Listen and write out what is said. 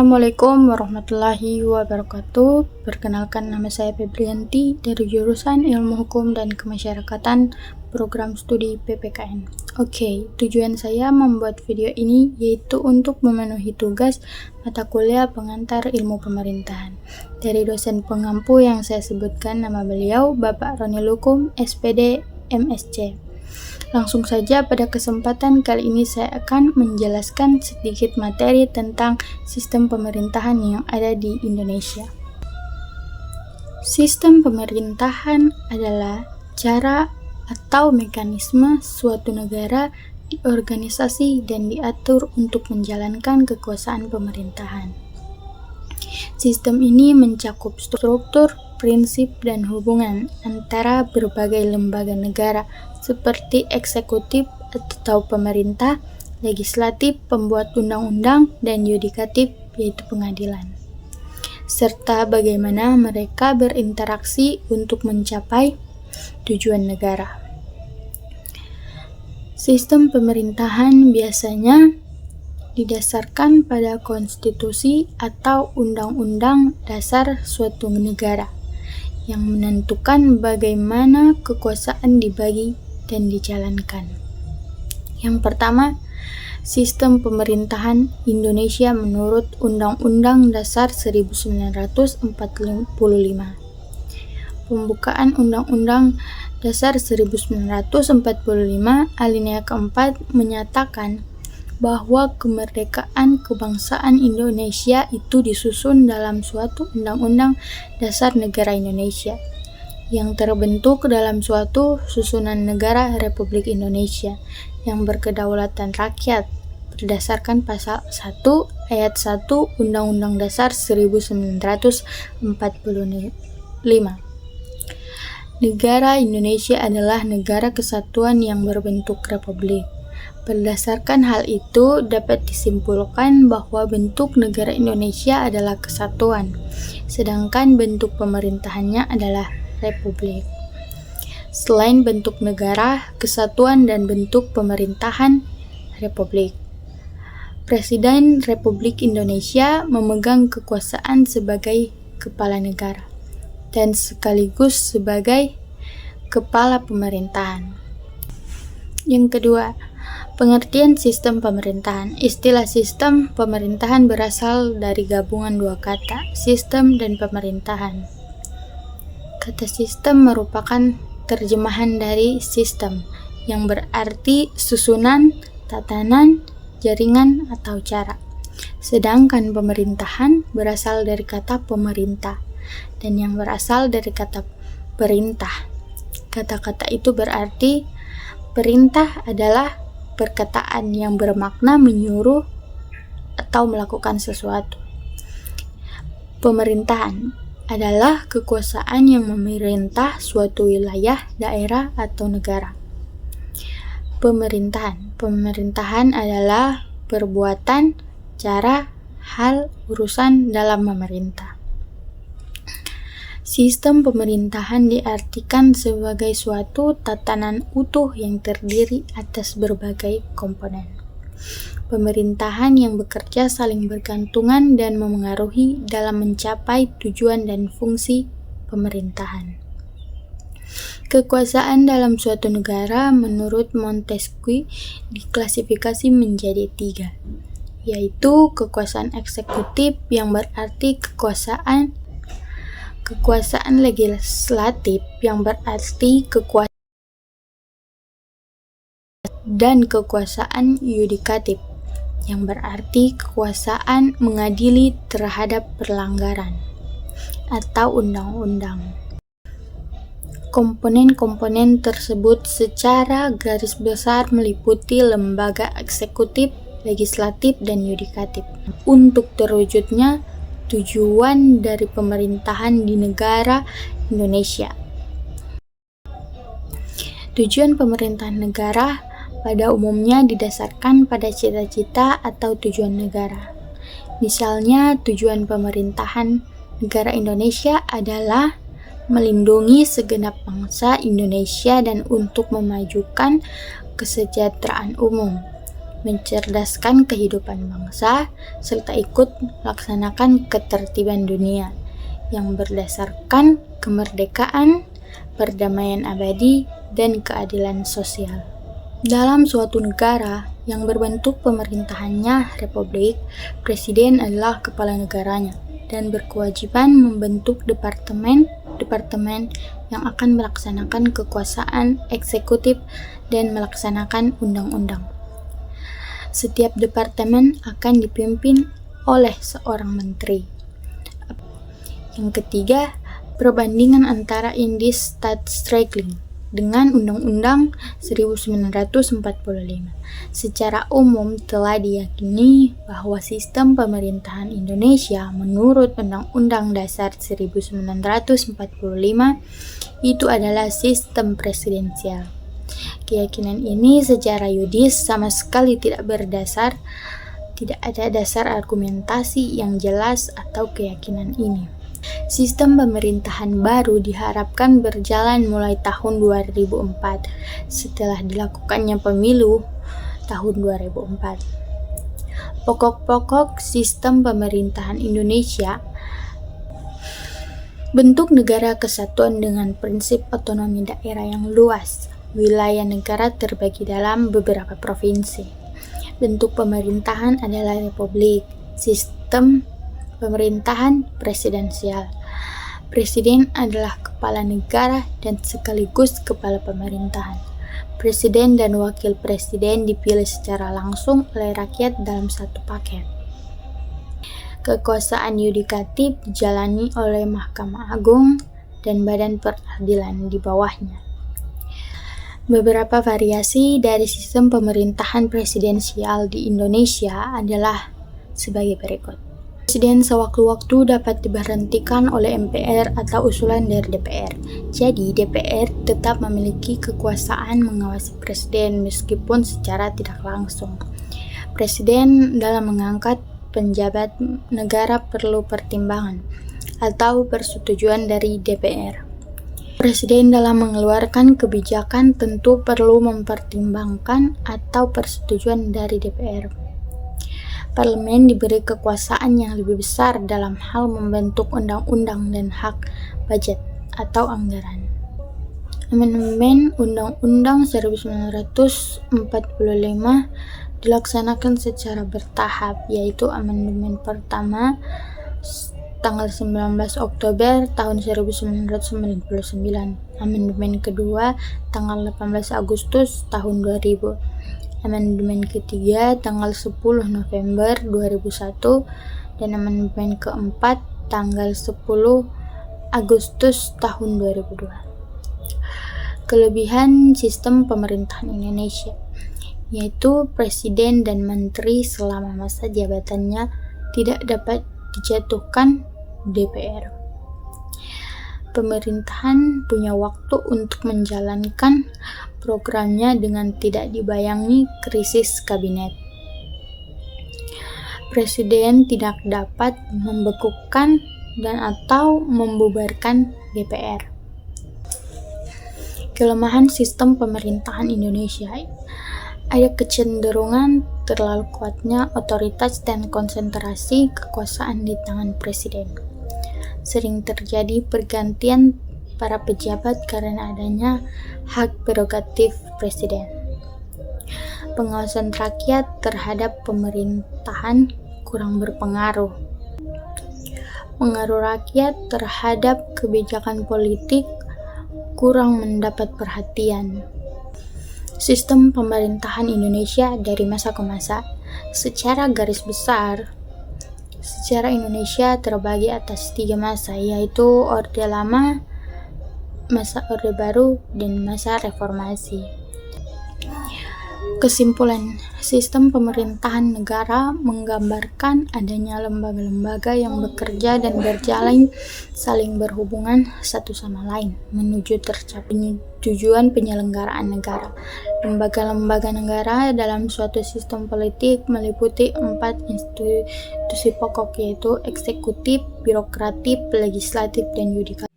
Assalamualaikum warahmatullahi wabarakatuh. Perkenalkan, nama saya Febrianti dari jurusan Ilmu Hukum dan Kemasyarakatan, program studi PPKN. Oke, tujuan saya membuat video ini yaitu untuk memenuhi tugas mata kuliah pengantar ilmu pemerintahan dari dosen pengampu yang saya sebutkan nama beliau, Bapak Roni Lukum, SPD, MSc. Langsung saja, pada kesempatan kali ini saya akan menjelaskan sedikit materi tentang sistem pemerintahan yang ada di Indonesia. Sistem pemerintahan adalah cara atau mekanisme suatu negara diorganisasi dan diatur untuk menjalankan kekuasaan pemerintahan. Sistem ini mencakup struktur, prinsip, dan hubungan antara berbagai lembaga negara seperti eksekutif atau pemerintah, legislatif, pembuat undang-undang, dan yudikatif yaitu pengadilan, serta bagaimana mereka berinteraksi untuk mencapai tujuan negara. Sistem pemerintahan biasanya didasarkan pada konstitusi atau undang-undang dasar suatu negara yang menentukan bagaimana kekuasaan dibagi dan dijalankan. Yang pertama, sistem pemerintahan Indonesia menurut Undang-Undang Dasar 1945. Pembukaan Undang-Undang Dasar 1945 alinea keempat menyatakan bahwa kemerdekaan kebangsaan Indonesia itu disusun dalam suatu Undang-Undang Dasar Negara Indonesia yang terbentuk dalam suatu susunan negara Republik Indonesia yang berkedaulatan rakyat berdasarkan pasal 1 ayat 1 Undang-Undang Dasar 1945. Negara Indonesia adalah negara kesatuan yang berbentuk republik. Berdasarkan hal itu, dapat disimpulkan bahwa bentuk negara Indonesia adalah kesatuan, sedangkan bentuk pemerintahannya adalah republik. Selain bentuk negara, kesatuan, dan bentuk pemerintahan republik, Presiden Republik Indonesia memegang kekuasaan sebagai kepala negara dan sekaligus sebagai kepala pemerintahan. Yang kedua, pengertian sistem pemerintahan. Istilah sistem pemerintahan berasal dari gabungan dua kata, sistem dan pemerintahan. Kata sistem merupakan terjemahan dari sistem, yang berarti susunan, tatanan, jaringan, atau cara. Sedangkan pemerintahan berasal dari kata pemerintah, dan yang berasal dari kata perintah. Kata-kata itu berarti perintah adalah perkataan yang bermakna menyuruh atau melakukan sesuatu. Pemerintahan adalah kekuasaan yang memerintah suatu wilayah, daerah, atau negara. Pemerintahan adalah perbuatan, cara, hal, urusan dalam memerintah. Sistem pemerintahan diartikan sebagai suatu tatanan utuh yang terdiri atas berbagai komponen. Pemerintahan yang bekerja saling bergantungan dan memengaruhi dalam mencapai tujuan dan fungsi pemerintahan. Kekuasaan dalam suatu negara menurut Montesquieu diklasifikasi menjadi 3, yaitu kekuasaan eksekutif yang berarti kekuasaan legislatif yang berarti kekuasaan dan kekuasaan yudikatif yang berarti kekuasaan mengadili terhadap pelanggaran atau undang-undang. Komponen-komponen tersebut secara garis besar meliputi lembaga eksekutif, legislatif, dan yudikatif. Untuk terwujudnya tujuan dari pemerintahan di negara Indonesia. Tujuan pemerintahan negara pada umumnya didasarkan pada cita-cita atau tujuan negara. Misalnya, tujuan pemerintahan negara Indonesia adalah melindungi segenap bangsa Indonesia dan untuk memajukan kesejahteraan umum, mencerdaskan kehidupan bangsa, serta ikut melaksanakan ketertiban dunia yang berdasarkan kemerdekaan, perdamaian abadi, dan keadilan sosial. Dalam suatu negara yang berbentuk pemerintahannya republik, presiden adalah kepala negaranya dan berkewajiban membentuk departemen yang akan melaksanakan kekuasaan eksekutif dan melaksanakan undang-undang. Setiap departemen akan dipimpin oleh seorang menteri. Yang ketiga, perbandingan antara indeks Staatsrechtling dengan Undang-Undang 1945. Secara umum telah diyakini bahwa sistem pemerintahan Indonesia menurut Undang-Undang Dasar 1945 itu adalah sistem presidensial. Keyakinan ini secara yuridis sama sekali tidak ada dasar argumentasi yang jelas atau keyakinan ini. Sistem pemerintahan baru diharapkan berjalan mulai tahun 2004 setelah dilakukannya pemilu tahun 2004. Pokok-pokok sistem pemerintahan Indonesia: bentuk negara kesatuan dengan prinsip otonomi daerah yang luas. Wilayah negara terbagi dalam beberapa provinsi. Bentuk pemerintahan adalah republik. Sistem pemerintahan presidensial. Presiden adalah kepala negara dan sekaligus kepala pemerintahan. Presiden dan wakil presiden dipilih secara langsung oleh rakyat dalam satu paket. Kekuasaan yudikatif dijalani oleh Mahkamah Agung dan Badan Peradilan di bawahnya. Beberapa variasi dari sistem pemerintahan presidensial di Indonesia adalah sebagai berikut. Presiden sewaktu-waktu dapat diberhentikan oleh MPR atau usulan dari DPR. Jadi, DPR tetap memiliki kekuasaan mengawasi presiden meskipun secara tidak langsung. Presiden dalam mengangkat penjabat negara perlu pertimbangan atau persetujuan dari DPR. Presiden dalam mengeluarkan kebijakan tentu perlu mempertimbangkan atau persetujuan dari DPR. Parlemen diberi kekuasaan yang lebih besar dalam hal membentuk undang-undang dan hak budget atau anggaran. Amandemen Undang-Undang 1945 dilaksanakan secara bertahap, yaitu amandemen pertama tanggal 19 Oktober tahun 1999, amandemen kedua tanggal 18 Agustus tahun 2000, amandemen ketiga tanggal 10 November 2001, dan amandemen keempat tanggal 10 Agustus tahun 2002. Kelebihan sistem pemerintahan Indonesia, yaitu presiden dan menteri selama masa jabatannya tidak dapat dijatuhkan DPR. Pemerintahan punya waktu untuk menjalankan programnya dengan tidak dibayangi krisis kabinet. Presiden tidak dapat membekukan dan atau membubarkan DPR. Kelemahan sistem pemerintahan Indonesia: ada kecenderungan terlalu kuatnya otoritas dan konsentrasi kekuasaan di tangan presiden. Sering terjadi pergantian para pejabat karena adanya hak prerogatif presiden. Pengawasan rakyat terhadap pemerintahan kurang berpengaruh. Pengaruh rakyat terhadap kebijakan politik kurang mendapat perhatian. Sistem pemerintahan Indonesia dari masa ke masa. Secara garis besar, sejarah Indonesia terbagi atas 3 masa, yaitu Orde Lama, masa Orde Baru, dan masa Reformasi. Kesimpulan, sistem pemerintahan negara menggambarkan adanya lembaga-lembaga yang bekerja dan berjalan saling berhubungan satu sama lain menuju tercapai tujuan penyelenggaraan negara. Lembaga-lembaga negara dalam suatu sistem politik meliputi 4 institusi pokok, yaitu eksekutif, birokratif, legislatif, dan yudikatif.